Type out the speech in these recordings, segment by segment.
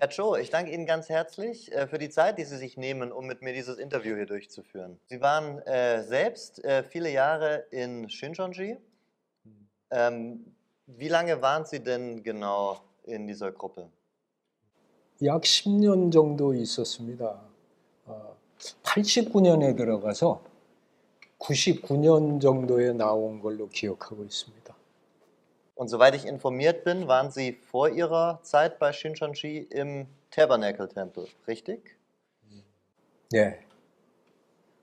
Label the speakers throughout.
Speaker 1: Herr Cho, ich danke Ihnen ganz herzlich für die Zeit, die Sie sich nehmen, um mit mir dieses Interview hier durchzuführen. Sie waren selbst viele Jahre in Shincheonji. Wie lange waren Sie denn genau in dieser Gruppe?
Speaker 2: 약 10년 정도 있었습니다. 89년에 들어가서 99년 정도에 나온 걸로 기억하고 있습니다.
Speaker 1: Und soweit ich informiert bin, waren Sie vor Ihrer Zeit bei Shincheonji im Tabernacle-Tempel, richtig?
Speaker 2: 네.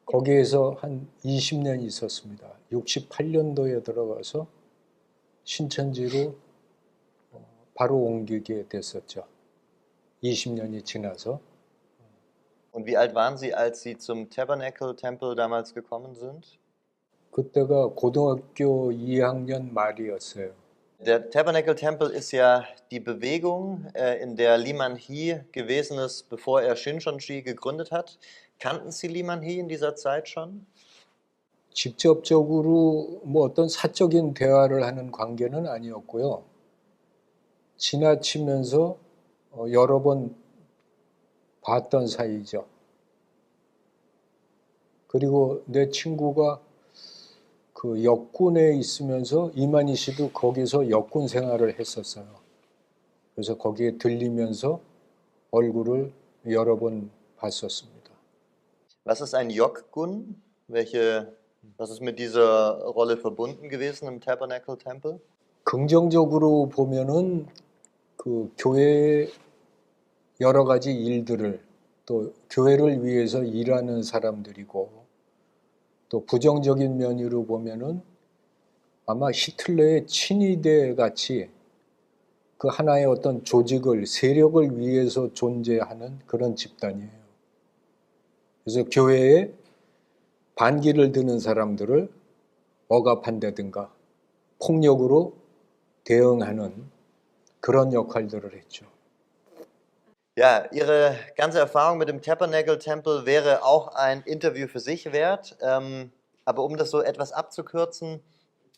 Speaker 2: 거기에서 한 20년 있었습니다. 68년도에 들어가서 신천지로 바로 옮기게 됐었죠. 20년이 지나서.
Speaker 1: Und wie alt waren Sie, als Sie zum Tabernacle-Tempel damals gekommen sind?
Speaker 2: 그때가 고등학교 2학년 말이었어요.
Speaker 1: Der Tabernacle-Tempel ist ja die Bewegung, in der Lee Man-hee gewesen ist, bevor er Shincheonji gegründet hat. Kannten Sie Lee Man-hee in dieser Zeit schon?
Speaker 2: 직접적으로 뭐 어떤 사적인 대화를 하는 관계는 아니었고요. 지나치면서 여러 번 봤던 사이죠. 그리고 내 친구가 그 역군에 있으면서 이만희 씨도 거기서 역군 생활을 했었어요. 그래서 거기에 들리면서 얼굴을 여러 번 봤었습니다.
Speaker 1: Was ist ein Yokgun? Was ist mit dieser Rolle verbunden gewesen im Tabernacle-Tempel?
Speaker 2: 긍정적으로 보면은 그 교회의 여러 가지 일들을 또 교회를 위해서 일하는 사람들이고, 또 부정적인 면으로 보면은 아마 히틀러의 친위대 같이 그 하나의 어떤 조직을, 세력을 위해서 존재하는 그런 집단이에요. 그래서 교회에 반기를 드는 사람들을 억압한다든가 폭력으로 대응하는 그런 역할들을 했죠.
Speaker 1: Ja, Ihre ganze Erfahrung mit dem Tabernacle-Tempel wäre auch ein Interview für sich wert. Aber um das so etwas abzukürzen,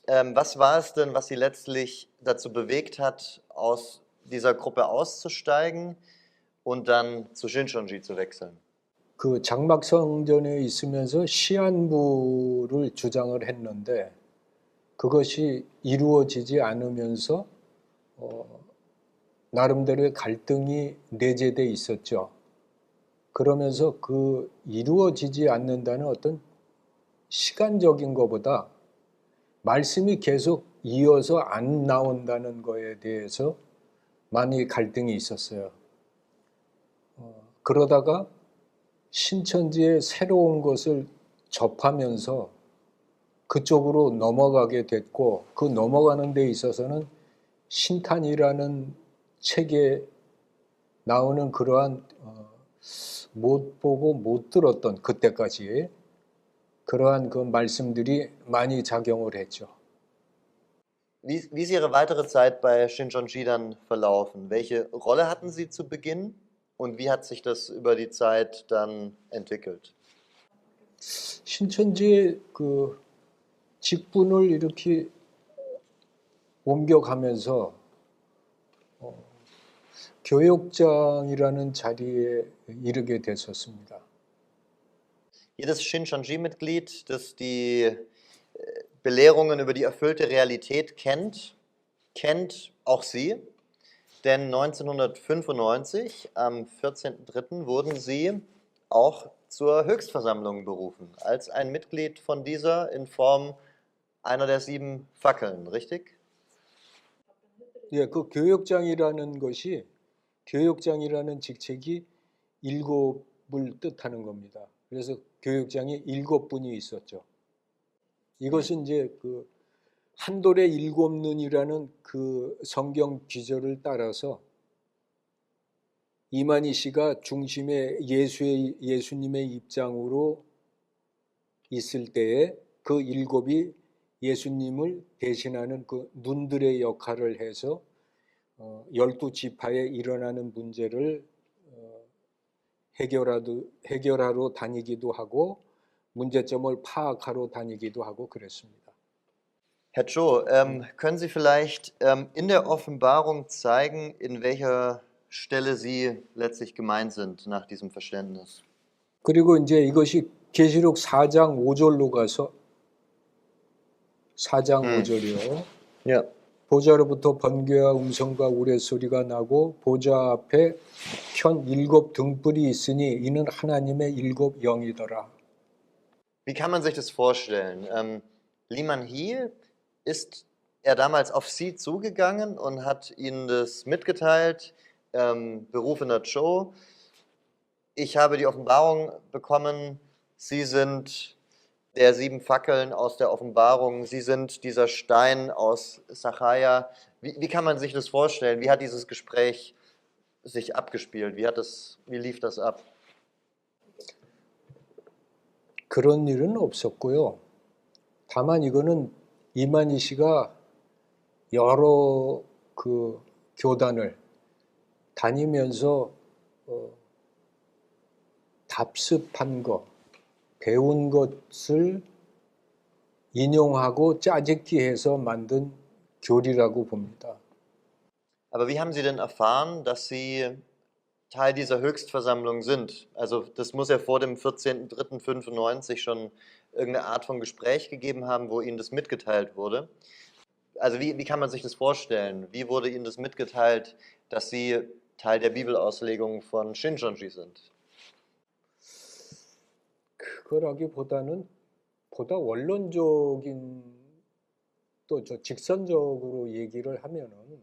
Speaker 1: was war es denn, was Sie letztlich dazu bewegt hat, aus dieser Gruppe auszusteigen und dann zu Shincheonji zu wechseln?
Speaker 2: 그 장막성전에 있으면서 시한부를 주장을 했는데 그것이 이루어지지 않으면서 나름대로의 갈등이 내재돼 있었죠. 그러면서 그 이루어지지 않는다는 어떤 시간적인 것보다 말씀이 계속 이어서 안 나온다는 거에 대해서 많이 갈등이 있었어요. 그러다가 신천지의 새로운 것을 접하면서 그쪽으로 넘어가게 됐고, 그 넘어가는 데 있어서는 신탄이라는 책에 나오는 그러한 못 보고 못 들었던 그때까지 그러한 그 말씀들이 많이 작용을 했죠.
Speaker 1: Wie ist Ihre weitere Zeit bei Shincheonji dann verlaufen? Welche Rolle hatten Sie zu Beginn und wie hat sich das über die Zeit dann entwickelt?
Speaker 2: 신천지의 그 직분을 이렇게 옮겨가면서 교역장이라는 자리에 이르게 됐었습니다.
Speaker 1: Jedes Shincheonji-Mitglied, das die Belehrungen über die erfüllte Realität kennt, kennt auch Sie. Denn 1995, am 14.03., wurden Sie auch zur Höchstversammlung berufen, als ein Mitglied von dieser in Form einer der 7 Fackeln, richtig?
Speaker 2: 예, 그 교역장이라는 것이, 교역장이라는 직책이 7을 뜻하는 겁니다. 그래서 교역장이 7분이 있었죠. 이것은 이제 그 한돌의 7눈이라는 그 성경 기절을 따라서 이만희 씨가 중심의 예수님의 입장으로 있을 때에 그 7이 예수님을 대신하는 그 눈들의 역할을 해서 12지파에 일어나는 문제를 해결하러 다니기도 하고 문제점을 파악하러 다니기도 하고 그랬습니다.
Speaker 1: Herr Cho, können Sie vielleicht in der Offenbarung zeigen, in welcher Stelle sie letztlich gemeint sind nach diesem Verständnis.
Speaker 2: 그리고 이제 이것이 계시록 4장 5절로 가서 4장 5절이요.
Speaker 1: Ja.
Speaker 2: 보좌로부터 번개와 음성과 우레소리가 나고 보좌 앞에 편 7 등불이 있으니 이는 하나님의 7 영이더라.
Speaker 1: Wie kann man sich das vorstellen? Liman Hee, ist er damals auf sie zugegangen und hat ihnen das mitgeteilt, berufener Cho, ich habe die Offenbarung bekommen, Sie sind der 7 Fackeln aus der Offenbarung, Sie sind dieser Stein aus Sacharja. Wie kann man sich das vorstellen? Wie hat dieses Gespräch sich abgespielt? Wie lief das ab?
Speaker 2: 그런 일은 없었고요. 다만 이거는 이만희 씨가 여러 그 교단을 다니면서 답습한 것, 배운 것을 인용하고 짜집기 해서 만든 교리라고 봅니다.
Speaker 1: Aber wie haben Sie denn erfahren, dass Sie Teil dieser Höchstversammlung sind? Also das muss ja vor dem 14.03.95 schon irgendeine Art von Gespräch gegeben haben, wo Ihnen das mitgeteilt wurde. Also wie kann man sich das vorstellen? Wie wurde Ihnen das mitgeteilt, dass Sie Teil der Bibelauslegung von Shincheonji sind?
Speaker 2: 그거라기보다는 보다 원론적인 또 저 직선적으로 얘기를 하면은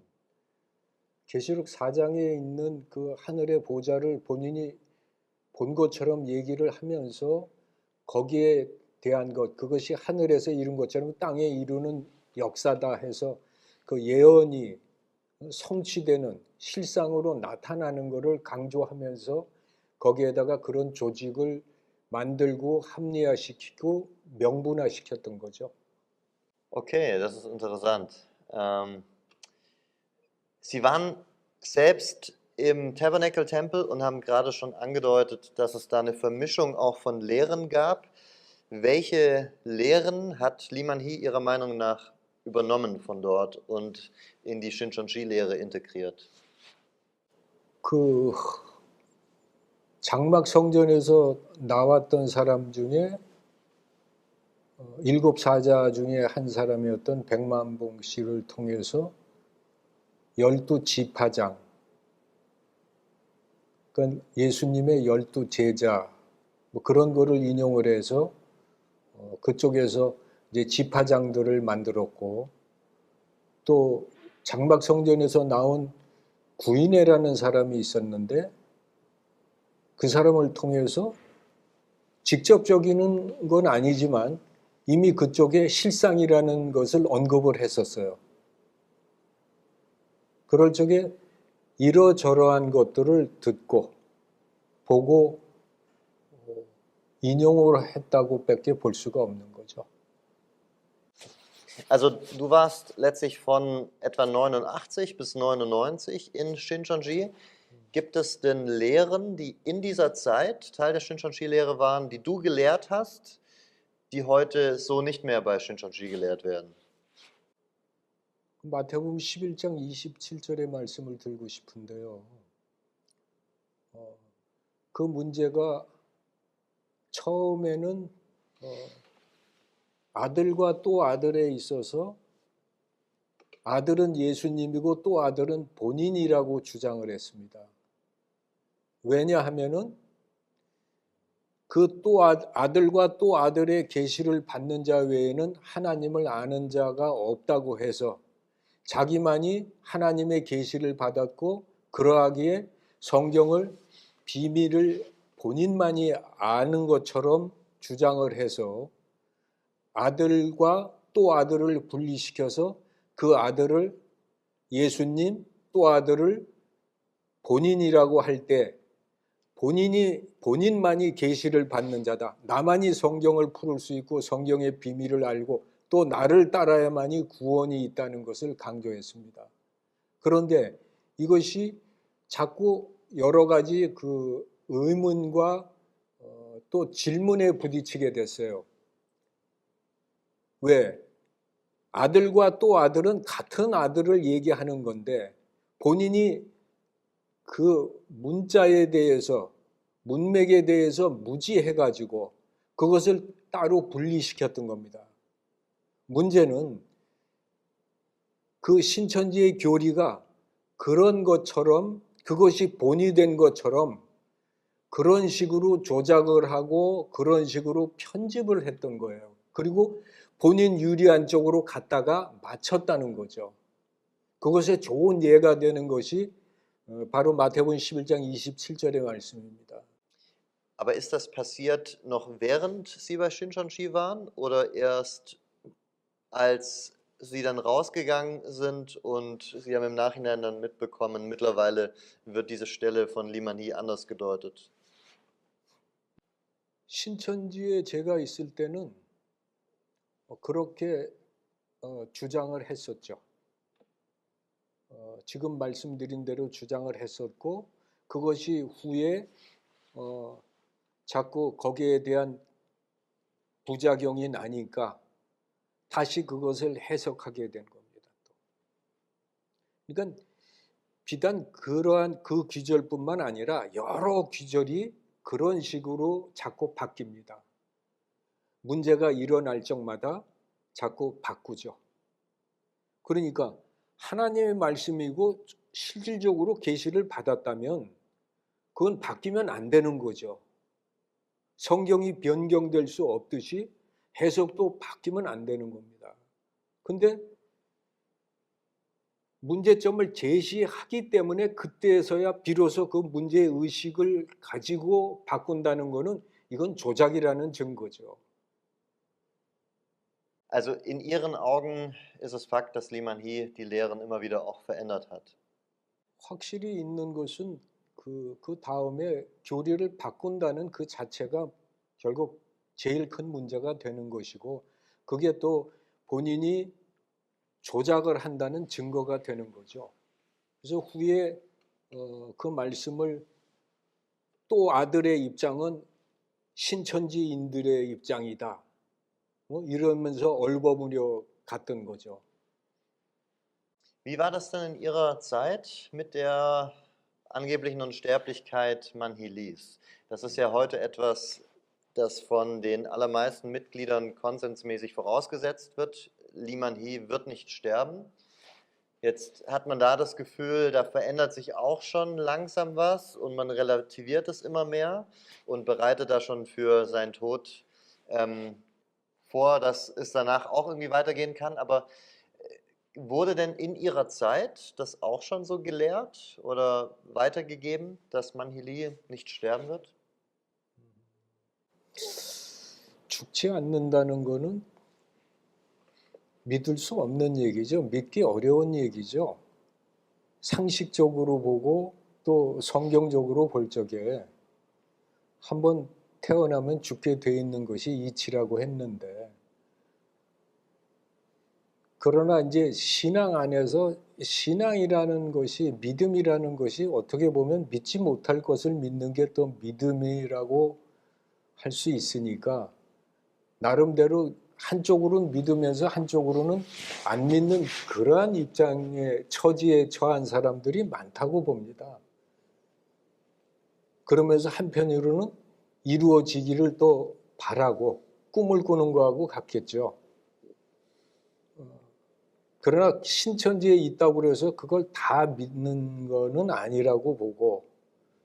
Speaker 2: 계시록 4장에 있는 그 하늘의 보좌를 본인이 본 것처럼 얘기를 하면서 거기에 대한 것, 그것이 하늘에서 이룬 것처럼 땅에 이루는 역사다 해서 그 예언이 성취되는 실상으로 나타나는 것을 강조하면서 거기에다가 그런 조직을 만들고 합리화시키고 명분화시켰던 거죠.
Speaker 1: Okay, das ist interessant. Sie waren selbst im Tabernacle-Tempel und haben gerade schon angedeutet, dass es da eine Vermischung auch von Lehren gab. Welche Lehren hat Liman Hee Ihrer Meinung nach übernommen von dort und in die Shincheonji-Lehre integriert?
Speaker 2: 그 장막 성전에서 나왔던 사람 중에 7 사자 중에 한 사람이었던 백만봉 씨를 통해서 12 지파장, 그러니까 예수님의 12 제자 뭐 그런 거를 인용을 해서 그쪽에서 이제 지파장들을 만들었고, 또 장막 성전에서 나온 구이네라는 사람이 있었는데 그 사람을 통해서 직접적인 건 아니지만 이미 그쪽에 실상이라는 것을 언급을 했었어요. 그럴 적에 이러저러한 것들을 듣고 보고 인용을 했다고 밖에 볼 수가 없는 거죠.
Speaker 1: Also du warst letztlich von etwa 89 bis 99 in Shincheonji. Gibt es denn Lehren, die in dieser Zeit Teil der Shincheonji-Lehre waren, die du gelehrt hast, die heute so nicht mehr bei Shincheonji gelehrt werden?
Speaker 2: 마태복음 11장 27절의 말씀을 들고 싶은데요. 그 문제가 처음에는 아들과 또 아들에 있어서 아들은 예수님이고 또 아들은 본인이라고 주장을 했습니다. 왜냐하면은 그 또 아들과 또 아들의 계시를 받는 자 외에는 하나님을 아는 자가 없다고 해서 자기만이 하나님의 계시를 받았고 그러하기에 성경을 비밀을 본인만이 아는 것처럼 주장을 해서 아들과 또 아들을 분리시켜서 그 아들을 예수님, 또 아들을 본인이라고 할 때 본인만이 계시를 받는 자다. 나만이 성경을 풀을 수 있고 성경의 비밀을 알고 또 나를 따라야만이 구원이 있다는 것을 강조했습니다. 그런데 이것이 자꾸 여러 가지 그 의문과 또 질문에 부딪히게 됐어요. 왜? 아들과 또 아들은 같은 아들을 얘기하는 건데 본인이 그 문자에 대해서, 문맥에 대해서 무지해가지고 그것을 따로 분리시켰던 겁니다. 문제는 그 신천지의 교리가 그런 것처럼, 그것이 본이 된 것처럼 그런 식으로 조작을 하고 그런 식으로 편집을 했던 거예요. 그리고 본인 유리한 쪽으로 갖다가 맞췄다는 거죠. 그것의 좋은 예가 되는 것이 바로 마태복음 11장 27절의 말씀입니다.
Speaker 1: Aber ist das passiert noch während Sie bei Shincheonji waren oder erst als Sie dann rausgegangen sind und Sie haben im Nachhinein dann mitbekommen, mittlerweile wird diese Stelle von Liman Hee anders gedeutet?
Speaker 2: 신천지에 제가 있을 때는 그렇게 주장을 했었죠. 지금 말씀드린 대로 주장을 했었고, 그것이 후에 자꾸 거기에 대한 부작용이 나니까 다시 그것을 해석하게 된 겁니다. 그러니까 비단 그러한 그 귀절뿐만 아니라 여러 귀절이 그런 식으로 자꾸 바뀝니다. 문제가 일어날 적마다 자꾸 바꾸죠. 그러니까 하나님의 말씀이고 실질적으로 계시를 받았다면 그건 바뀌면 안 되는 거죠. 성경이 변경될 수 없듯이 해석도 바뀌면 안 되는 겁니다. 근데 문제점을 제시하기 때문에 그때서야 비로소 그 문제의 의식을 가지고 바꾼다는 거는 이건 조작이라는 증거죠.
Speaker 1: Also in Ihren Augen ist es Fakt, dass Liman Hee die Lehren immer wieder auch verändert hat.
Speaker 2: 확실히 있는 것은 그 다음에 교리를 바꾼다는 그 자체가 결국 제일 큰 문제가 되는 것이고, 그게 또 본인이 조작을 한다는 증거가 되는 거죠. 그래서 후에 그 말씀을 또 아들의 입장은 신천지인들의 입장이다, 이러면서 얼버무려 갔던 거죠.
Speaker 1: Wie war das denn in Ihrer Zeit mit der angeblichen Unsterblichkeit Manhilis? Das ist ja heute etwas, das von den allermeisten Mitgliedern konsensmäßig vorausgesetzt wird. Liman Hee wird nicht sterben. Jetzt hat man da das Gefühl, da verändert sich auch schon langsam was und man relativiert es immer mehr und bereitet da schon für seinen Tod vor, dass es danach auch irgendwie weitergehen kann. Aber wurde denn in Ihrer Zeit das auch schon so gelehrt oder weitergegeben, dass Manhili nicht sterben wird?
Speaker 2: 죽지 않는다는 거는 믿을 수 없는 얘기죠. 믿기 어려운 얘기죠. 상식적으로 보고 또 성경적으로 볼 적에 한번 태어나면 죽게 돼 있는 것이 이치라고 했는데, 그러나 이제 신앙 안에서 신앙이라는 것이, 믿음이라는 것이 어떻게 보면 믿지 못할 것을 믿는 게 또 믿음이라고 할 수 있으니까 나름대로 한쪽으로는 믿으면서 한쪽으로는 안 믿는 그러한 입장의 처지에 처한 사람들이 많다고 봅니다. 그러면서 한편으로는 이루어지기를 또 바라고 꿈을 꾸는 거하고 같겠죠. 그러나 신천지에 있다고 해서 그걸 다 믿는 거는 아니라고 보고,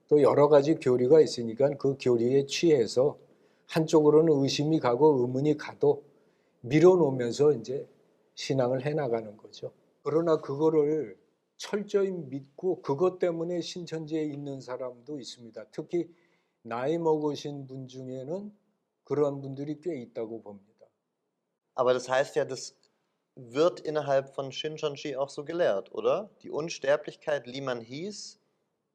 Speaker 2: 또 여러 가지 교리가 있으니까 그 교리에 취해서 한쪽으로는 의심이 가고 의문이 가도 밀어놓으면서 이제 신앙을 해나가는 거죠. 그러나 그거를 철저히 믿고 그것 때문에 신천지에 있는 사람도 있습니다. 특히 나이 먹으신 분 중에는 그런 분들이 꽤 있다고 봅니다.
Speaker 1: Aber das heißt ja, das wird innerhalb von Shincheonji auch so gelehrt, oder? Die Unsterblichkeit Liman Hees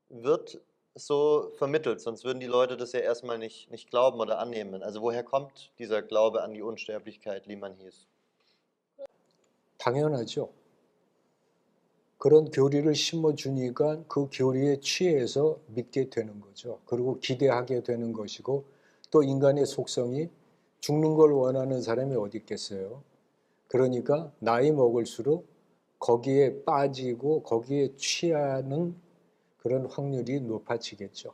Speaker 1: wird so vermittelt, sonst würden die Leute das ja erstmal nicht glauben oder annehmen. Also woher kommt dieser Glaube an die Unsterblichkeit Liman Hees?
Speaker 2: 당연하죠. 그런 교리를 심어주니까 그 교리에 취해서 믿게 되는 거죠. 그리고 기대하게 되는 것이고, 또 인간의 속성이 죽는 걸 원하는 사람이 어디 있겠어요. 그러니까 나이 먹을수록 거기에 빠지고 거기에 취하는 그런 확률이 높아지겠죠.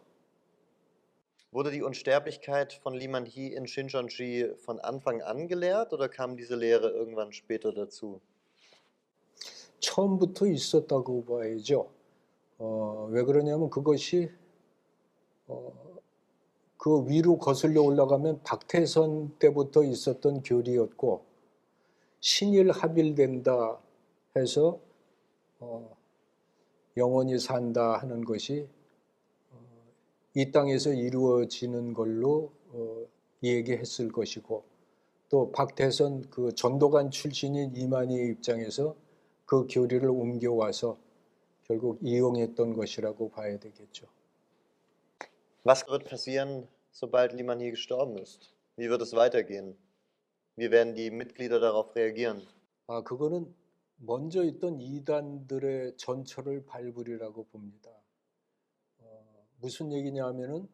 Speaker 1: Wurde die Unsterblichkeit von Liman Hee in Shincheonji von Anfang an gelehrt oder kam diese Lehre irgendwann später dazu?
Speaker 2: 처음부터 있었다고 봐야죠. 왜 그러냐면 그것이 그 위로 거슬려 올라가면 박태선 때부터 있었던 교리였고 신일 합일된다 해서 영원히 산다 하는 것이 이 땅에서 이루어지는 걸로 얘기했을 것이고 또 박태선 그 전도관 출신인 이만희의 입장에서 그 교리를 옮겨와서 결국 이용했던 것이라고 봐야 되겠죠.
Speaker 1: Was wird passieren, sobald Liman Hee gestorben ist? Wie wird es weitergehen? Wie werden die Mitglieder darauf reagieren?
Speaker 2: 그거는 먼저 있던 이단들의 전철을 밟으리라고 봅니다. 무슨 얘기냐면은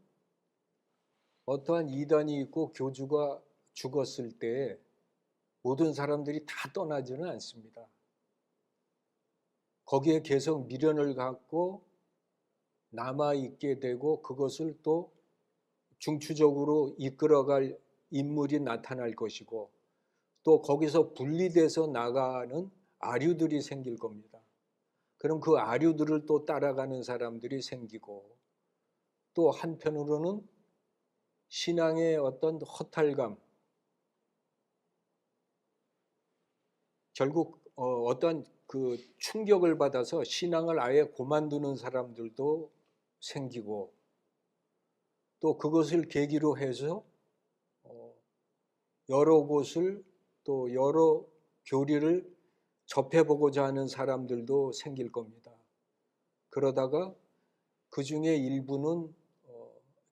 Speaker 2: 어떠한 이단이 있고 교주가 죽었을 때 모든 사람들이 다 떠나지는 않습니다. 거기에 계속 미련을 갖고 남아있게 되고 그것을 또 중추적으로 이끌어갈 인물이 나타날 것이고 또 거기서 분리돼서 나가는 아류들이 생길 겁니다. 그럼 그 아류들을 또 따라가는 사람들이 생기고 또 한편으로는 신앙의 어떤 허탈감, 결국 어떤 그 충격을 받아서 신앙을 아예 그만두는 사람들도 생기고 또 그것을 계기로 해서 여러 곳을 또 여러 교리를 접해보고자 하는 사람들도 생길 겁니다. 그러다가 그 중에 일부는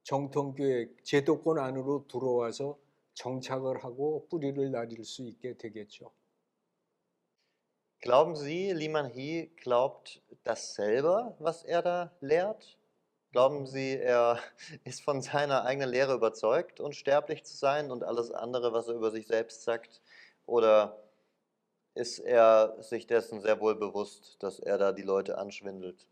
Speaker 2: 정통교회 제도권 안으로 들어와서 정착을 하고 뿌리를 내릴 수 있게 되겠죠.
Speaker 1: Glauben Sie, Liman Hee glaubt das selber, was er da lehrt? Glauben Sie, er ist von seiner eigenen Lehre überzeugt, unsterblich zu sein und alles andere, was er über sich selbst sagt? Oder ist er sich dessen sehr wohl bewusst, dass er da die Leute anschwindelt?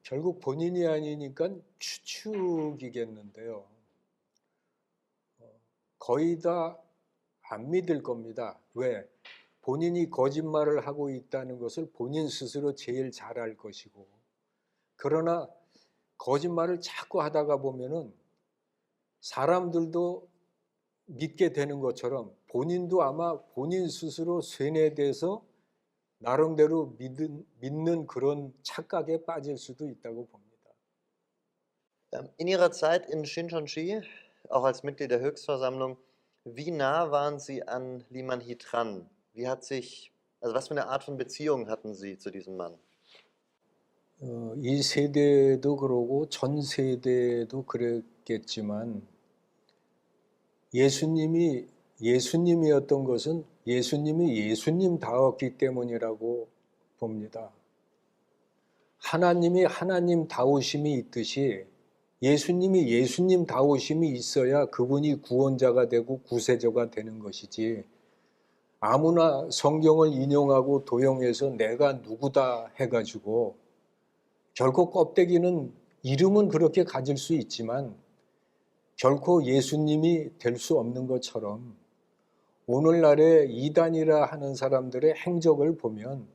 Speaker 2: 결국 본인이 아니니까 추측이겠는데요. 거의 다 안 믿을 겁니다. 왜? 본인이 거짓말을 하고 있다는 것을 본인 스스로 제일 잘 알 것이고 그러나 거짓말을 자꾸 하다가 보면은 사람들도 믿게 되는 것처럼 본인도 아마 본인 스스로 쇠뇌돼서 나름대로 믿는 그런 착각에 빠질 수도 있다고 봅니다.
Speaker 1: In Ihrer Zeit in Shincheonji, auch als Mitglied der Höchstversammlung, wie nah waren Sie an Liman Hee dran? Also was für eine Art von Beziehung hatten Sie zu diesem Mann?
Speaker 2: 이 세대도 그러고 전 세대도 그랬겠지만 예수님이었던 것은 예수님이 예수님다웠기 때문이라고 봅니다. 하나님이 하나님다우심이 있듯이 예수님이 예수님다우심이 있어야 그분이 구원자가 되고 구세주가 되는 것이지 아무나 성경을 인용하고 도용해서 내가 누구다 해가지고 결코 껍데기는 이름은 그렇게 가질 수 있지만 결코 예수님이 될 수 없는 것처럼 오늘날의 이단이라 하는 사람들의 행적을 보면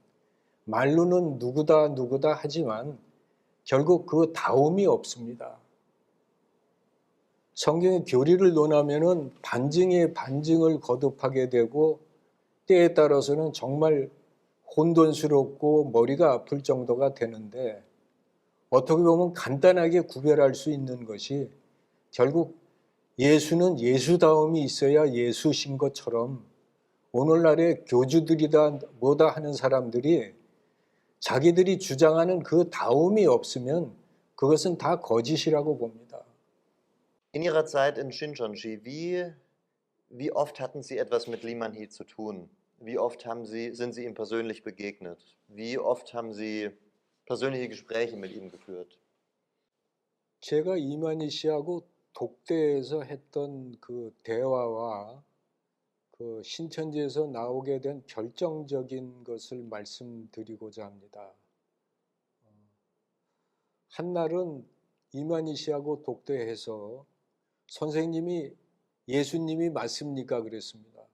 Speaker 2: 말로는 누구다 하지만 결국 그 다움이 없습니다. 성경의 교리를 논하면은 반증에 반증을 거듭하게 되고 때에 따라서는 정말 혼돈스럽고 머리가 아플 정도가 되는데 어떻게 보면 간단하게 구별할 수 있는 것이 결국 예수는 예수다움이 있어야 예수신 것처럼 오늘날의 교주들이다 뭐다 하는 사람들이 자기들이 주장하는 그 다움이 없으면 그것은 다 거짓이라고 봅니다.
Speaker 1: In Ihrer Zeit in Shincheonji, wie oft hatten Sie etwas mit Liman Hee zu tun? Wie oft sind Sie ihm persönlich begegnet? Wie oft haben Sie persönliche Gespräche mit ihm geführt?
Speaker 2: 제가 이만희 씨하고 독대에서 했던 그 대화와 그 신천지에서 나오게 된 결정적인 것을 말씀드리고자 합니다. 한날은 이만희 씨하고 독대해서 선생님이 예수님이 맞습니까? 그랬습니다.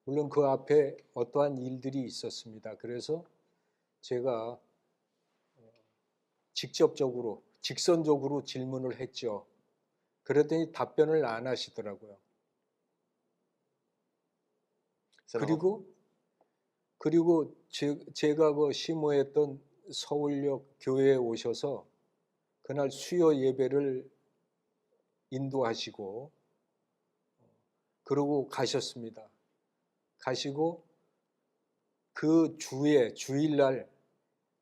Speaker 2: 물론 그 앞에 어떠한 일들이 있었습니다. 그래서 제가 직접적으로, 직선적으로 질문을 했죠. 그랬더니 답변을 안 하시더라고요.
Speaker 1: Ist ja noch,
Speaker 2: 그리고 제가 그 심호했던 서울역 교회에 오셔서 그날 수요 예배를 인도하시고 그러고 가셨습니다. 가시고 그 주일날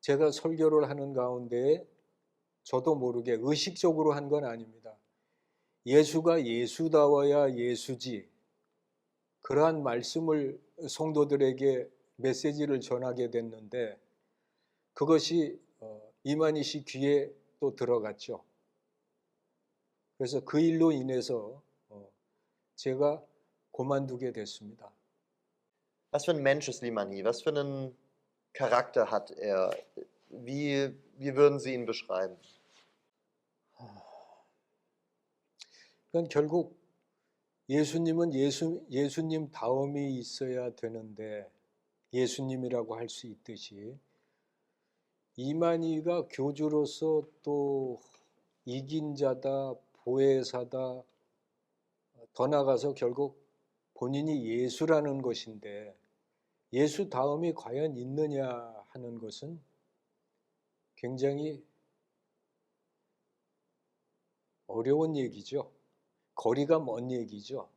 Speaker 2: 제가 설교를 하는 가운데 저도 모르게 의식적으로 한 건 아닙니다. 예수가 예수다워야 예수지. 그러한 말씀을 성도들에게 메시지를 전하게 됐는데 그것이 이만희 씨 귀에 또 들어갔죠. 그래서 그 일로 인해서 제가 그만두게 됐습니다.
Speaker 1: was für ein Mensch ist Limanhi? Was für einen Charakter hat er? Wie würden Sie ihn beschreiben?
Speaker 2: 그러니까 결국 예수님은 예수님 다움이 있어야 되는데 예수님이라고 할 수 있듯이 이만희가 교주로서 또 이긴 자다, 보혜사다, 더 나아가서 결국 본인이 예수라는 것인데 예수 다음이 과연 있느냐 하는 것은 굉장히 어려운 얘기죠. 거리가 먼 얘기죠.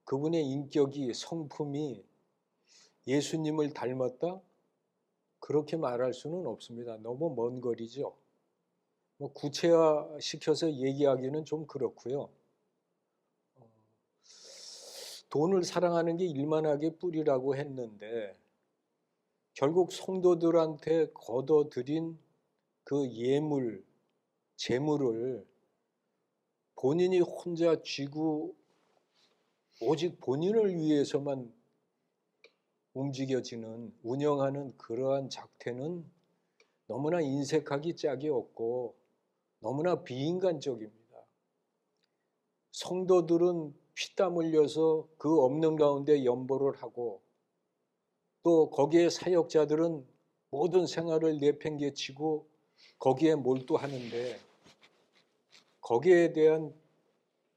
Speaker 2: 그분의 인격이, 성품이 예수님을 닮았다? 그렇게 말할 수는 없습니다. 너무 먼 거리죠. 뭐 구체화시켜서 얘기하기는 좀 그렇고요. 돈을 사랑하는 게 일만하게 뿌리라고 했는데 결국 성도들한테 거둬들인 그 예물, 재물을 본인이 혼자 쥐고 오직 본인을 위해서만 움직여지는, 운영하는 그러한 작태는 너무나 인색하기 짝이 없고 너무나 비인간적입니다. 성도들은 피땀 흘려서 그 없는 가운데 연보를 하고 또 거기에 사역자들은 모든 생활을 내팽개치고 거기에 몰두하는데 거기에 대한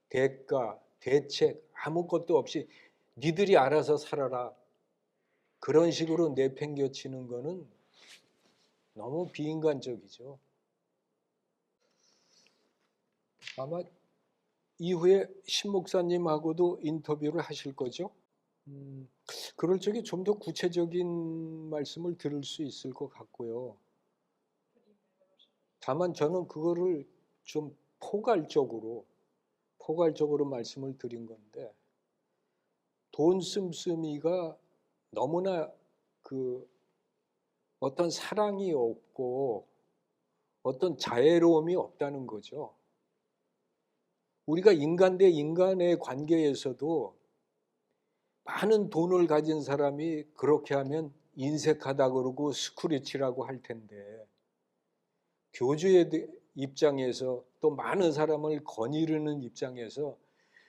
Speaker 2: 대가, 대책 아무것도 없이 니들이 알아서 살아라. 그런 식으로 내팽개치는 거는 너무 비인간적이죠. 아마 이후에 신 목사님하고도 인터뷰를 하실 거죠. 그럴 적에 좀 더 구체적인 말씀을 들을 수 있을 것 같고요. 다만 저는 그거를 좀 포괄적으로 말씀을 드린 건데 돈 씀씀이가 너무나 그 어떤 사랑이 없고 어떤 자애로움이 없다는 거죠. 우리가 인간 대 인간의 관계에서도 많은 돈을 가진 사람이 그렇게 하면 인색하다 그러고 스크래치라고 할 텐데 교주의 입장에서 또 많은 사람을 거느리는 입장에서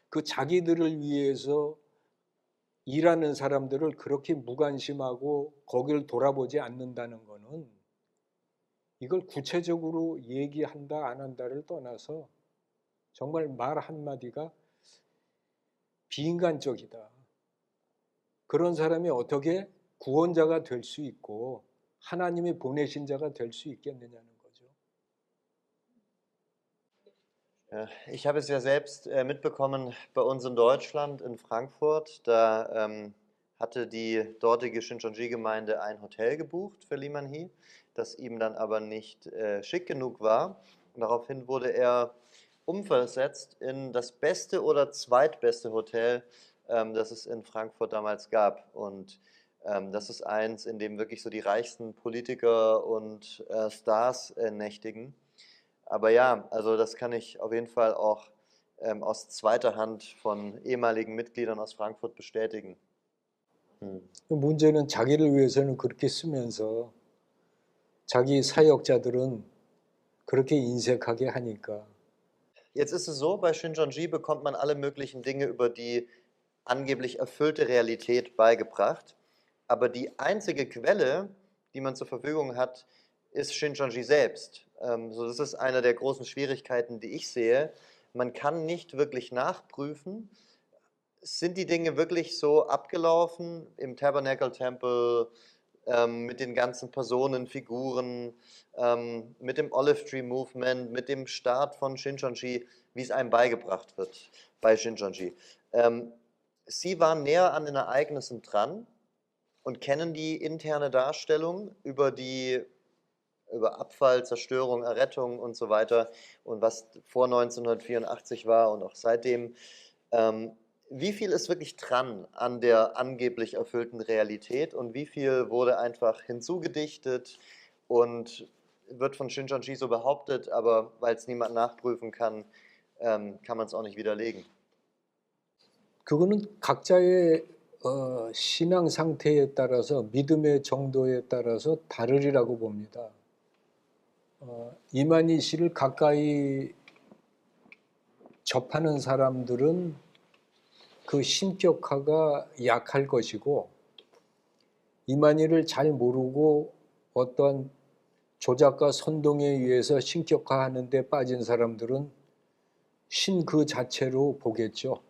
Speaker 2: 그 자기들을 위해서 일하는 사람들을 그렇게 무관심하고 거기를 돌아보지 않는다는 것은 이걸 구체적으로 얘기한다 안 한다를 떠나서 정말 말 한마디가 비인간적이다. 그런 사람이 어떻게 구원자가 될 수 있고 하나님이 보내신 자가 될 수 있겠느냐는 거죠.
Speaker 1: Ich habe es ja selbst mitbekommen bei uns in Deutschland, in Frankfurt. Da hatte die dortige Shincheonji-Gemeinde ein Hotel gebucht für Limanhi, das ihm dann aber nicht schick genug war. Und daraufhin wurde er umversetzt in das beste oder zweitbeste Hotel, das es in Frankfurt damals gab. Und das ist eins, in dem wirklich so die reichsten Politiker und Stars nächtigen. Aber ja, also das kann ich auf jeden Fall auch aus zweiter Hand von ehemaligen Mitgliedern aus Frankfurt bestätigen.
Speaker 2: 문제는 자기를 위해서는 그렇게 쓰면서 자기 사역자들은 그렇게 인색하게 하니까.
Speaker 1: Jetzt ist es so, bei Shincheonji bekommt man alle möglichen Dinge über die angeblich erfüllte Realität beigebracht. Aber die einzige Quelle, die man zur Verfügung hat, ist Shincheonji selbst. So, das ist eine der großen Schwierigkeiten, die ich sehe. Man kann nicht wirklich nachprüfen, sind die Dinge wirklich so abgelaufen im Tabernacle-Tempel, mit den ganzen Personen, Figuren, mit dem Olive Tree Movement, mit dem Start von Shincheonji, wie es einem beigebracht wird bei Shincheonji. Sie waren näher an den Ereignissen dran und kennen die interne Darstellung über Abfall, Zerstörung, Errettung und so weiter und was vor 1984 war und auch seitdem. Wie viel ist wirklich dran an der angeblich erfüllten Realität und wie viel wurde einfach hinzugedichtet und wird von Shincheonji so behauptet, aber weil es niemand nachprüfen kann, kann man es auch nicht widerlegen.
Speaker 2: 그거는 각자의 신앙 상태에 따라서 믿음의 정도에 따라서 다르리라고 봅니다. 이만희 씨를 가까이 접하는 사람들은 그 신격화가 약할 것이고 이만희를 잘 모르고 어떠한 조작과 선동에 의해서 신격화하는 데 빠진 사람들은 신 그 자체로 보겠죠.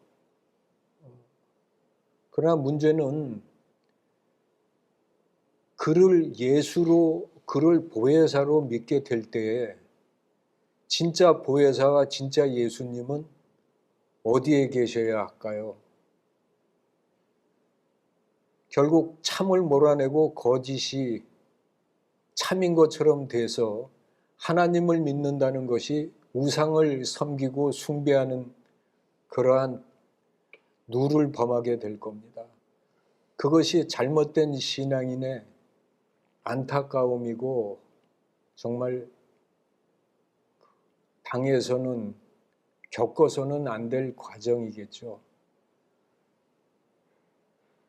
Speaker 2: 그러나 문제는 그를 예수로, 그를 보혜사로 믿게 될 때에 진짜 보혜사와 진짜 예수님은 어디에 계셔야 할까요? 결국 참을 몰아내고 거짓이 참인 것처럼 돼서 하나님을 믿는다는 것이 우상을 섬기고 숭배하는 그러한 누를 범하게 될 겁니다. 그것이 잘못된 신앙인의 안타까움이고 정말 당해서는 겪어서는 안 될 과정이겠죠.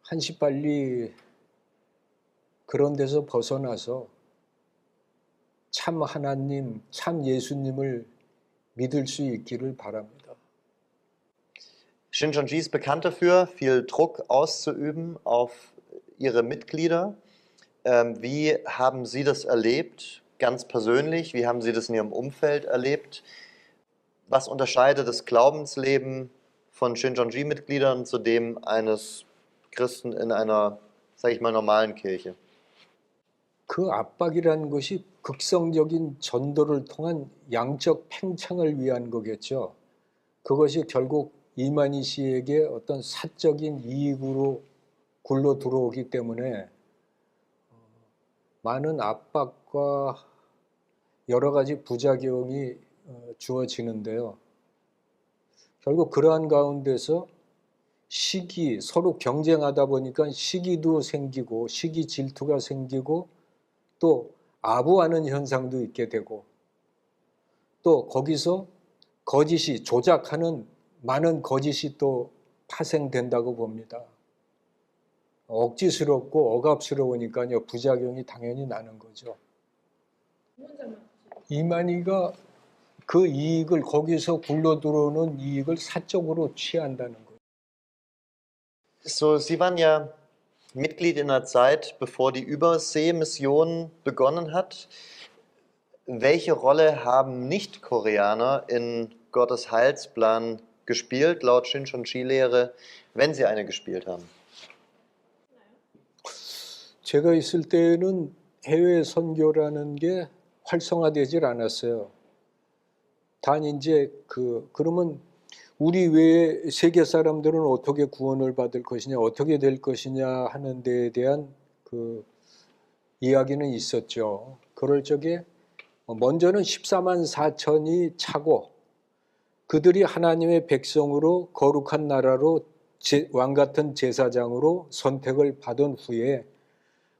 Speaker 2: 한시빨리 그런 데서 벗어나서 참 하나님, 참 예수님을 믿을 수 있기를 바랍니다.
Speaker 1: Shincheonji ist bekannt dafür, viel Druck auszuüben auf ihre Mitglieder. Wie haben Sie das erlebt, ganz persönlich? Wie haben Sie das in Ihrem Umfeld erlebt? Was unterscheidet das Glaubensleben von Shincheonji-Mitgliedern zu dem eines Christen in einer, sage ich mal, normalen Kirche?
Speaker 2: 그 압박이라는 것이 극성적인 전도를 통한 양적 팽창을 위한 거겠죠. 그것이 결국 이만희 씨에게 어떤 사적인 이익으로 굴러 들어오기 때문에 많은 압박과 여러 가지 부작용이 주어지는데요. 결국 그러한 가운데서 시기, 서로 경쟁하다 보니까 시기도 생기고 시기 질투가 생기고 또 아부하는 현상도 있게 되고 또 거기서 거짓이 조작하는 많은 거짓이 또 파생된다고 봅니다. 억지스럽고 억압스러우니까요 부작용이 당연히 나는 거죠. 이만희가 그 이익을 거기서 굴러 들어오는 이익을 사적으로 취한다는 거예요.
Speaker 1: So, Sie waren ja Mitglied in der Zeit, bevor die Überseemission begonnen hat. Welche Rolle haben Nicht-Koreaner in Gottes Heilsplan gespielt, laut Shincheonji-Lehre, wenn sie eine gespielt haben?
Speaker 2: 제가 있을 때는 해외 선교라는 게 활성화되질 않았어요. 단 이제 그러면 우리 외에 세계 사람들은 어떻게 구원을 받을 것이냐, 어떻게 될 것이냐 하는 데에 대한 그 이야기는 있었죠. 그럴 적에 먼저는 14만 4천이 차고 그들이 하나님의 백성으로 거룩한 나라로 왕 같은 제사장으로 선택을 받은 후에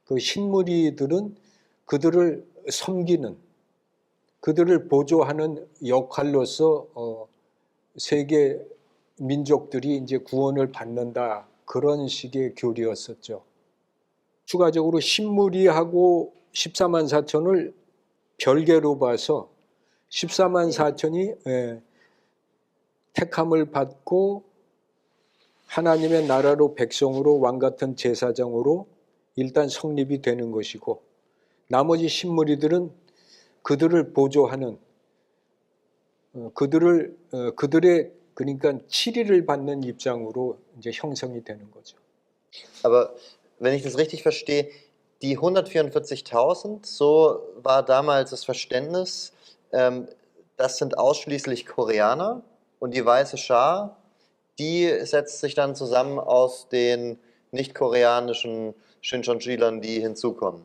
Speaker 2: 그 신무리들은 그들을 섬기는, 그들을 보조하는 역할로서 세계 민족들이 이제 구원을 받는다, 그런 식의 교리였었죠. 추가적으로 신무리하고 14만 4천을 별개로 봐서 14만 4천이 택함을 받고 하나님의 나라로 백성으로 왕같은 제사장으로 일단 성립이 되는 것이고, 나머지 신무리들은 그들을 보조하는 그들의 그러니까 치리를 받는 입장으로 이제 형성이 되는 거죠.
Speaker 1: Aber wenn ich das richtig verstehe, die 144.000, so war damals das Verständnis, das sind ausschließlich Koreaner und die weiße Schar, die setzt sich dann zusammen aus den nicht-koreanischen Shincheonjilern, die hinzukommen.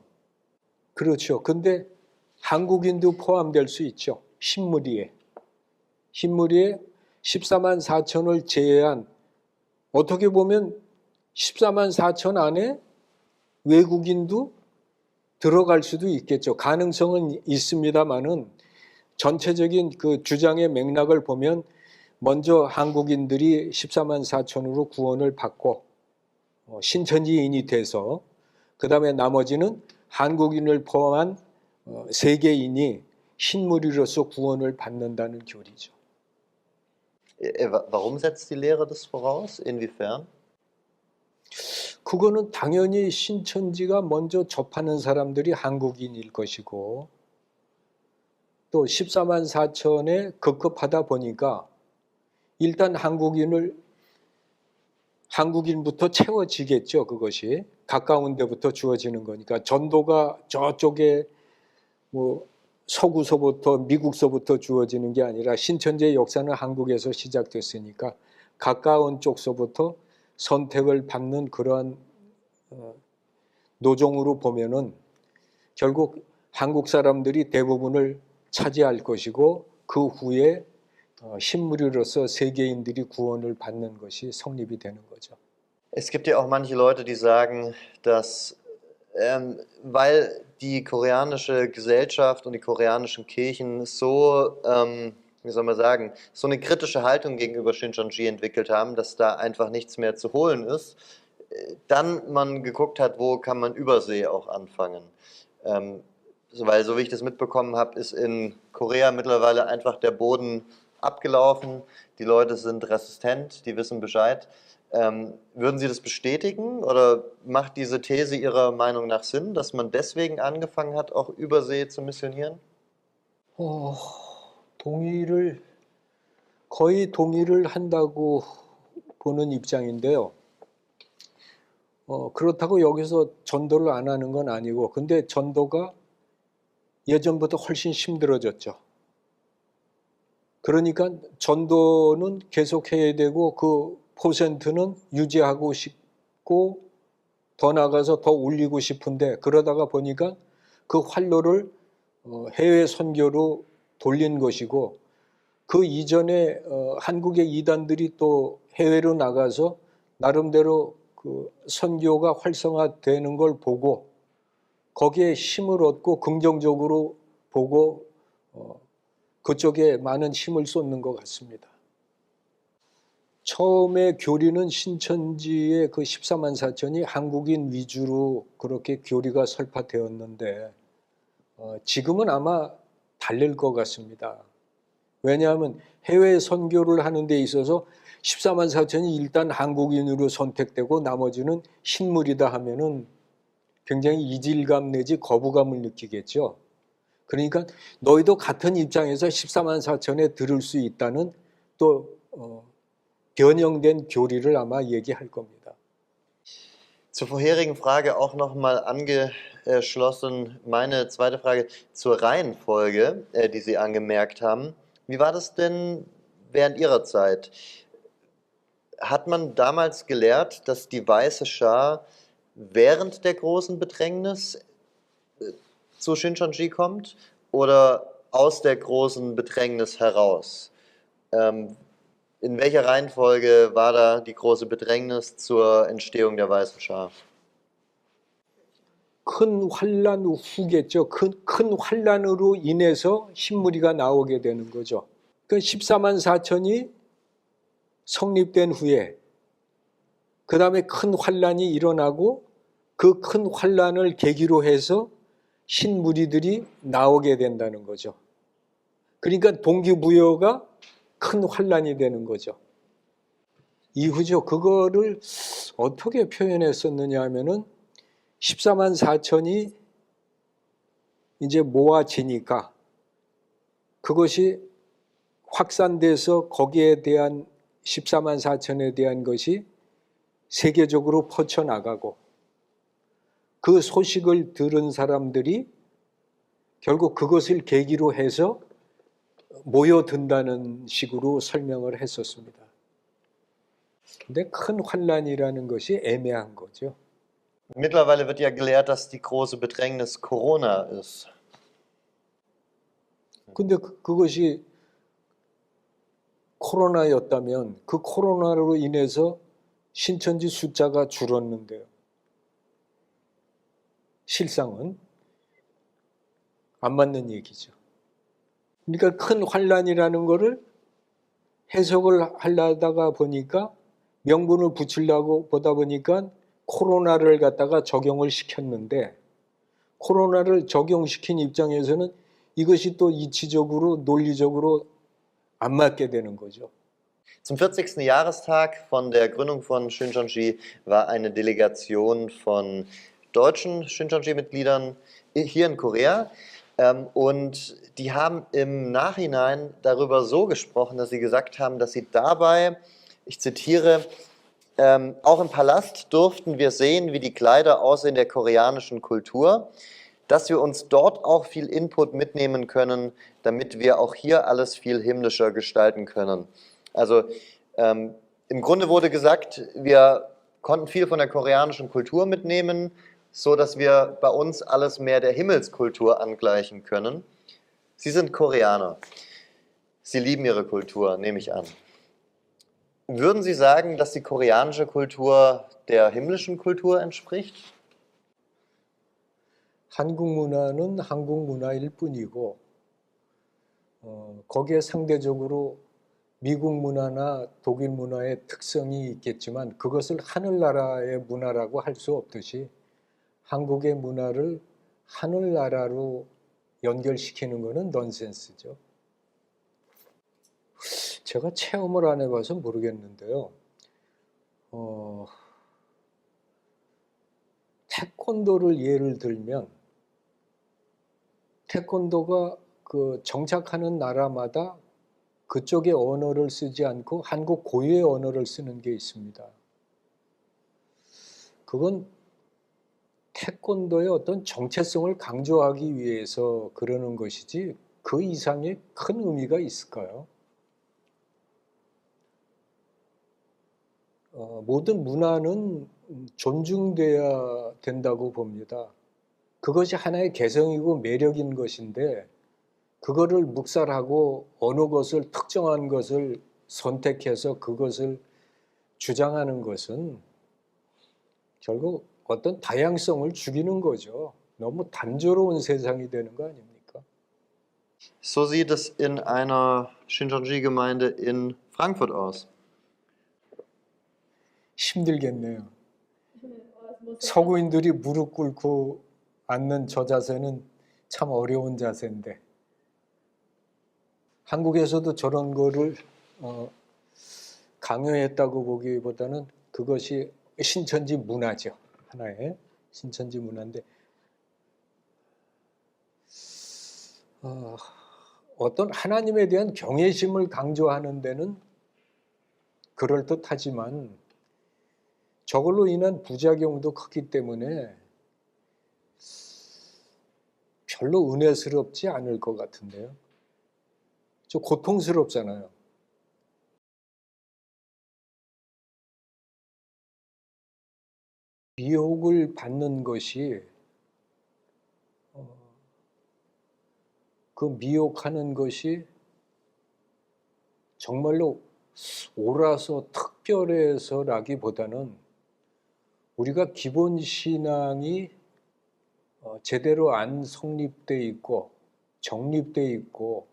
Speaker 2: 그렇죠. 근데 한국인도 포함될 수 있죠. 신무리에 14만 4천을 제외한, 어떻게 보면 14만 4천 안에 외국인도 들어갈 수도 있겠죠. 가능성은 있습니다만은 전체적인 그 주장의 맥락을 보면 먼저 한국인들이 14만 4천으로 구원을 받고 신천지인이 돼서, 그 다음에 나머지는 한국인을 포함한 세계인이 신무리로서 구원을 받는다는 교리죠.
Speaker 1: Warum setzt die Lehre das voraus? Inwiefern?
Speaker 2: 그거는 당연히 신천지가 먼저 접하는 사람들이 한국인일 것이고, 또 14만 4천에 급급하다 보니까 일단 한국인부터 채워지겠죠. 그것이 가까운 데부터 주어지는 거니까. 전도가 저쪽에 뭐 서구서부터 미국서부터 주어지는 게 아니라 신천지의 역사는 한국에서 시작됐으니까 가까운 쪽서부터 선택을 받는 그러한 노종으로 보면은 결국 한국 사람들이 대부분을 차지할 것이고, 그 후에 신무리로서 세계인들이 구원을 받는 것이 성립이 되는 거죠.
Speaker 1: Es gibt ja auch manche Leute, die sagen, dass weil die koreanische Gesellschaft und die koreanischen Kirchen so, wie soll man sagen, so eine kritische Haltung gegenüber Shincheonji entwickelt haben, dass da einfach nichts mehr zu holen ist, dann man geguckt hat, wo kann man Übersee auch anfangen. Weil so wie ich das mitbekommen habe, ist in Korea mittlerweile einfach der Boden abgelaufen, die Leute sind resistent, die wissen Bescheid. Würden Sie das bestätigen oder macht diese These Ihrer Meinung nach Sinn, dass man deswegen angefangen hat, auch übersee zu missionieren?
Speaker 2: 거의 동의를 한다고 보는 입장인데요. 그렇다고 여기서 전도를 안 하는 건 아니고, 근데 전도가 예전보다 훨씬 힘들어졌죠. 그러니까 전도는 계속해야 되고 그 퍼센트는 유지하고 싶고 더 나가서 더 올리고 싶은데, 그러다가 보니까 그 활로를 해외 선교로 돌린 것이고, 그 이전에 한국의 이단들이 또 해외로 나가서 나름대로 그 선교가 활성화되는 걸 보고 거기에 힘을 얻고 긍정적으로 보고 그쪽에 많은 힘을 쏟는 것 같습니다. 처음에 교리는 신천지의 그 14만 4천이 한국인 위주로 그렇게 교리가 설파되었는데 지금은 아마 다를 것 같습니다. 왜냐하면 해외 선교를 하는 데 있어서 14만 4천이 일단 한국인으로 선택되고 나머지는 신물이다 하면은 굉장히 이질감 내지 거부감을 느끼겠죠. 그러니까 너희도 같은 입장에서 14만 4천에 들을 수 있다는 또 변형된 교리를 아마 얘기할 겁니다.
Speaker 1: Zur vorherigen Frage auch nochmal angeschlossen, meine zweite Frage zur Reihenfolge, die Sie angemerkt haben. Wie war das denn während Ihrer Zeit? Hat man damals gelehrt, dass die weiße Schar während der großen Bedrängnis zu Shincheonji kommt oder aus der großen Bedrängnis heraus? In welcher Reihenfolge war da die große Bedrängnis zur Entstehung der weißen Schar?
Speaker 2: 큰 환란 후겠죠. 큰 환란으로 인해서 신무리가 나오게 되는 거죠. 그 14만 4천이 성립된 후에 그 다음에 큰 환란이 일어나고 그 큰 환란을 계기로 해서 신무리들이 나오게 된다는 거죠. 그러니까 동기부여가 큰 환란이 되는 거죠. 이후죠. 그거를 어떻게 표현했었느냐 하면은 14만 4천이 이제 모아지니까 그것이 확산돼서 거기에 대한 14만 4천에 대한 것이 세계적으로 퍼져나가고 그 소식을 들은 사람들이 결국 그것을 계기로 해서 모여든다는 식으로 설명을 했었습니다. 근데 큰 환란이라는 것이 애매한 거죠.
Speaker 1: Mittlerweile wird ja gelehrt, dass die große Bedrängnis Corona ist.
Speaker 2: 근데 그것이 코로나였다면 그 코로나로 인해서 신천지 숫자가 줄었는데요. 실상은 안 맞는 얘기죠. 그러니까 큰 환란이라는 거를 해석을 하려다가 보니까 명분을 붙이려고 보다 보니까 코로나를 갖다가 적용을 시켰는데 코로나를 적용시킨 입장에서는 이것이 또 이치적으로 논리적으로 안 맞게 되는 거죠.
Speaker 1: Zum 40. Jahrestag von der Gründung von Shincheonji war eine Delegation von deutschen Shincheonji-Mitgliedern hier in Korea. Und die haben im Nachhinein darüber so gesprochen, dass sie gesagt haben, dass sie dabei, ich zitiere, auch im Palast durften wir sehen, wie die Kleider aussehen der koreanischen Kultur, dass wir uns dort auch viel Input mitnehmen können, damit wir auch hier alles viel himmlischer gestalten können. Also im Grunde wurde gesagt, wir konnten viel von der koreanischen Kultur mitnehmen, so dass wir bei uns alles mehr der Himmelskultur angleichen können. Sie sind Koreaner. Sie lieben ihre Kultur, nehme ich an. Würden Sie sagen, dass die koreanische Kultur der himmlischen Kultur entspricht?
Speaker 2: 한국 문화는 한국 문화일 뿐이고 거기에 상대적으로 미국 문화나 독일 문화의 특성이 있겠지만 그것을 하늘나라의 문화라고 할 수 없듯이 한국의 문화를 하늘나라로 연결시키는 것은 넌센스죠. 제가 체험을 안 해봐서 모르겠는데요. 태권도를 예를 들면 태권도가 그 정착하는 나라마다 그쪽의 언어를 쓰지 않고 한국 고유의 언어를 쓰는 게 있습니다. 그건 태권도의 어떤 정체성을 강조하기 위해서 그러는 것이지 그 이상의 큰 의미가 있을까요? 모든 문화는 존중돼야 된다고 봅니다. 그것이 하나의 개성이고 매력인 것인데 그거를 묵살하고 어느 것을 특정한 것을 선택해서 그것을 주장하는 것은 결국 어떤 다양성을 죽이는 거죠. 너무 단조로운 세상이 되는 거 아닙니까?
Speaker 1: So sieht es in einer Shincheonji-Gemeinde in Frankfurt aus.
Speaker 2: 힘들겠네요. 서구인들이 무릎 꿇고 앉는 저 자세는 참 어려운 자세인데 한국에서도 저런 거를 강요했다고 보기보다는 그것이 신천지 문화죠. 하나의 신천지 문화인데 어떤 하나님에 대한 경외심을 강조하는 데는 그럴듯하지만 저걸로 인한 부작용도 크기 때문에 별로 은혜스럽지 않을 것 같은데요. 좀 고통스럽잖아요. 미혹을 받는 것이 그 미혹하는 것이 정말로 옳아서 특별해서라기보다는 우리가 기본 신앙이 제대로 안 성립돼 있고 정립돼 있고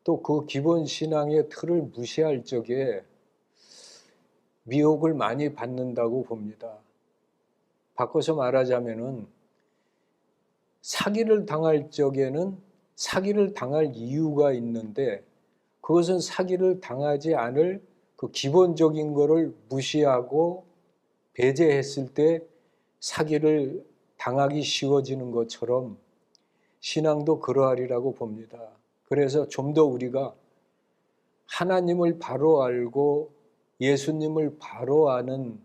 Speaker 2: 또 그 기본 신앙의 틀을 무시할 적에 미혹을 많이 받는다고 봅니다. 바꿔서 말하자면은 사기를 당할 적에는 사기를 당할 이유가 있는데 그것은 사기를 당하지 않을 그 기본적인 거를 무시하고 배제했을 때 사기를 당하기 쉬워지는 것처럼 신앙도 그러하리라고 봅니다. 그래서 좀 더 우리가 하나님을 바로 알고 예수님을 바로 아는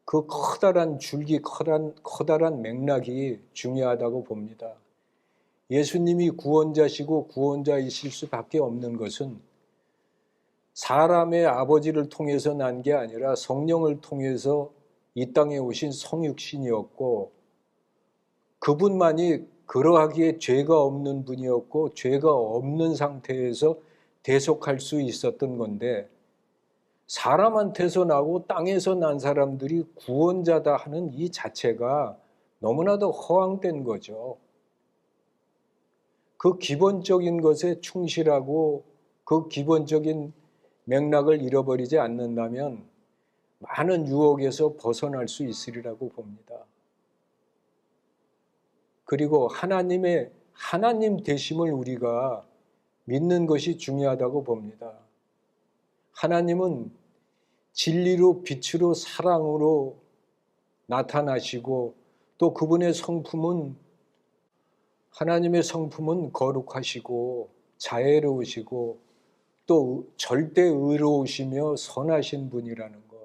Speaker 2: 그 커다란 줄기, 커다란 맥락이 중요하다고 봅니다. 예수님이 구원자시고 구원자이실 수밖에 없는 것은 사람의 아버지를 통해서 난 게 아니라 성령을 통해서 이 땅에 오신 성육신이었고 그분만이 그러하기에 죄가 없는 분이었고 죄가 없는 상태에서 대속할 수 있었던 건데 사람한테서 나고 땅에서 난 사람들이 구원자다 하는 이 자체가 너무나도 허황된 거죠. 그 기본적인 것에 충실하고 그 기본적인 맥락을 잃어버리지 않는다면 많은 유혹에서 벗어날 수 있으리라고 봅니다. 그리고 하나님 되심을 우리가 믿는 것이 중요하다고 봅니다. 하나님은 진리로 빛으로 사랑으로 나타나시고 또 그분의 성품은 하나님의 성품은 거룩하시고 자애로우시고 또 절대 의로우시며 선하신 분이라는 것.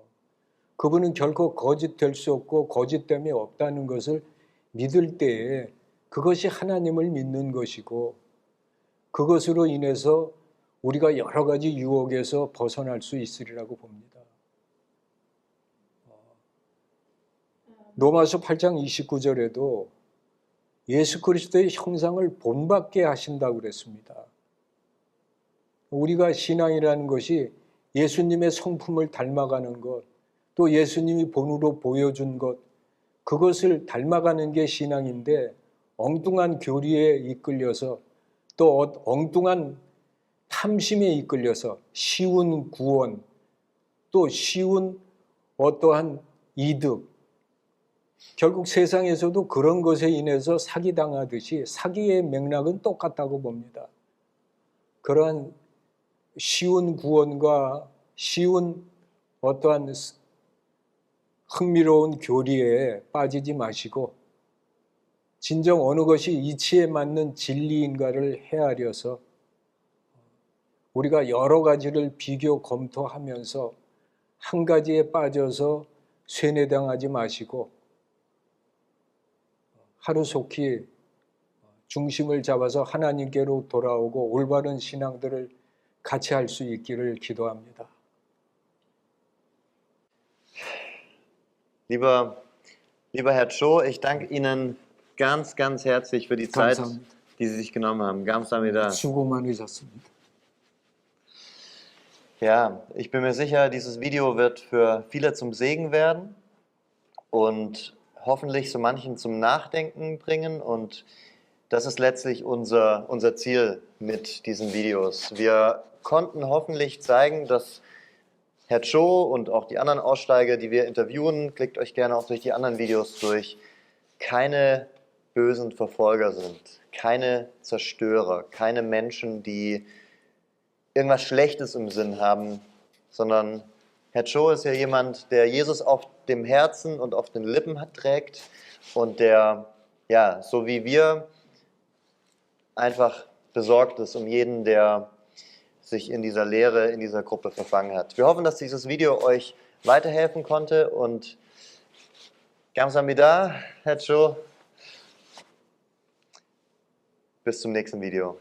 Speaker 2: 그분은 결코 거짓될 수 없고 거짓됨이 없다는 것을 믿을 때에 그것이 하나님을 믿는 것이고 그것으로 인해서 우리가 여러 가지 유혹에서 벗어날 수 있으리라고 봅니다. 로마서 8장 29절에도 예수 그리스도의 형상을 본받게 하신다고 그랬습니다. 우리가 신앙이라는 것이 예수님의 성품을 닮아가는 것, 또 예수님이 본으로 보여준 것, 그것을 닮아가는 게 신앙인데 엉뚱한 교리에 이끌려서 또 엉뚱한 탐심에 이끌려서 쉬운 구원, 또 쉬운 어떠한 이득, 결국 세상에서도 그런 것에 인해서 사기당하듯이 사기의 맥락은 똑같다고 봅니다. 그러한 쉬운 구원과 쉬운 어떠한 흥미로운 교리에 빠지지 마시고 진정 어느 것이 이치에 맞는 진리인가를 헤아려서 우리가 여러 가지를 비교 검토하면서 한 가지에 빠져서 쇠뇌당하지 마시고 하루속히 중심을 잡아서 하나님께로 돌아오고 올바른 신앙들을 같이 할 수 있기를 기도합니다.
Speaker 1: Lieber Herr Cho, ich danke Ihnen ganz, ganz herzlich für die Zeit,
Speaker 2: 감사합니다.
Speaker 1: die Sie sich genommen haben. 감사합니다.
Speaker 2: 수고 많으셨습니다.
Speaker 1: Ja, ich bin mir sicher, dieses Video wird für viele zum Segen werden und hoffentlich so manchen zum Nachdenken bringen. Und das ist letztlich unser Ziel mit diesen Videos. Wir konnten hoffentlich zeigen, dass Herr Cho und auch die anderen Aussteiger, die wir interviewen, klickt euch gerne auch durch die anderen Videos durch, keine bösen Verfolger sind, keine Zerstörer, keine Menschen, die irgendwas Schlechtes im Sinn haben, sondern Herr Cho ist ja jemand, der Jesus auf dem Herzen und auf den Lippen trägt und der, ja, so wie wir, einfach besorgt ist um jeden, der sich in dieser Lehre, in dieser Gruppe verfangen hat. Wir hoffen, dass dieses Video euch weiterhelfen konnte und Kamsahamnida, Herr Cho. Bis zum nächsten Video.